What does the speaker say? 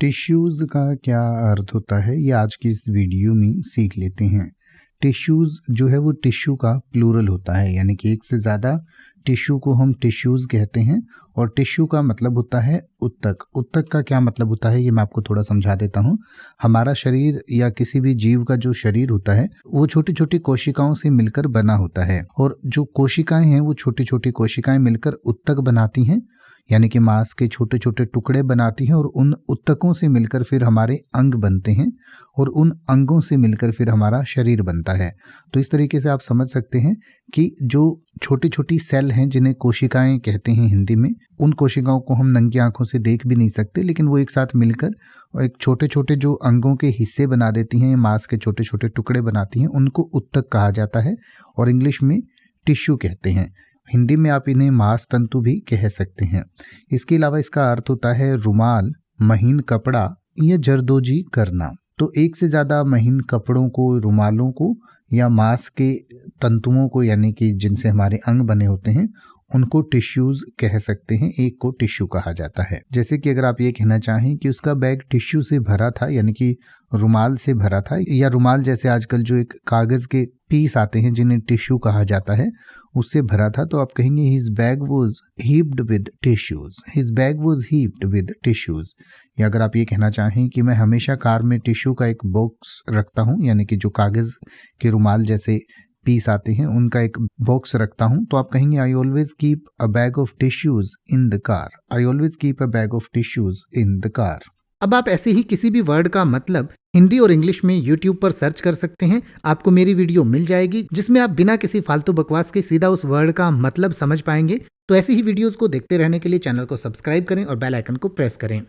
Tissues का क्या अर्थ होता है ये आज की इस वीडियो में सीख लेते हैं। टिश्यूज़ जो है वो टिश्यू का प्लूरल होता है, यानी कि एक से ज़्यादा टिश्यू को हम टिश्यूज़ कहते हैं। और टिश्यू का मतलब होता है उत्तक। उत्तक का क्या मतलब होता है ये मैं आपको थोड़ा समझा देता हूँ। हमारा शरीर या किसी भी जीव का जो शरीर होता है वो छोटी छोटी कोशिकाओं से मिलकर बना होता है, और जो कोशिकाएं हैं वो छोटी छोटी कोशिकाएं मिलकर उत्तक बनाती हैं, यानी कि मांस के छोटे छोटे टुकड़े बनाती हैं, और उन उत्तकों से मिलकर फिर हमारे अंग बनते हैं, और उन अंगों से मिलकर फिर हमारा शरीर बनता है। तो इस तरीके से आप समझ सकते हैं कि जो छोटी छोटी सेल हैं जिन्हें कोशिकाएं कहते हैं हिंदी में, उन कोशिकाओं को हम नंगी आंखों से देख भी नहीं सकते, लेकिन वो एक साथ मिलकर एक छोटे छोटे जो अंगों के हिस्से बना देती हैं, मांस के छोटे छोटे टुकड़े बनाती हैं, उनको उत्तक कहा जाता है और इंग्लिश में टिश्यू कहते हैं। हिंदी में आप इन्हें मांस तंतु भी कह सकते हैं। इसके अलावा इसका अर्थ होता है रुमाल, महीन कपड़ा या जरदोजी करना। तो एक से ज़्यादा महीन कपड़ों को, रुमालों को या मांस के तंतुओं को, यानी कि जिनसे हमारे अंग बने होते हैं, उनको टिश्यूज़ कह सकते हैं। एक को टिश्यू कहा जाता है। जैसे कि अगर आप ये कहना चाहें कि उसका बैग टिश्यू से भरा था, यानी कि रुमाल से भरा था, या रुमाल जैसे आजकल जो एक कागज़ के पीस आते हैं जिन्हें टिश्यू कहा जाता है, उससे भरा था, तो आप कहेंगे his bag was heaped with tissues. His bag was heaped with tissues. या अगर आप ये कहना चाहें कि मैं हमेशा कार में टिश्यू का एक बॉक्स रखता हूँ, यानी कि जो कागज़ के रुमाल जैसे पीस आते हैं उनका एक बॉक्स रखता हूँ, तो आप कहेंगे I always keep a bag of tissues in the car. I always keep a bag of tissues in the car. अब आप ऐसे ही किसी भी वर्ड का मतलब हिंदी और इंग्लिश में YouTube पर सर्च कर सकते हैं। आपको मेरी वीडियो मिल जाएगी जिसमें आप बिना किसी फालतू बकवास के सीधा उस वर्ड का मतलब समझ पाएंगे। तो ऐसी ही वीडियोस को देखते रहने के लिए चैनल को सब्सक्राइब करें और बेल आइकन को प्रेस करें।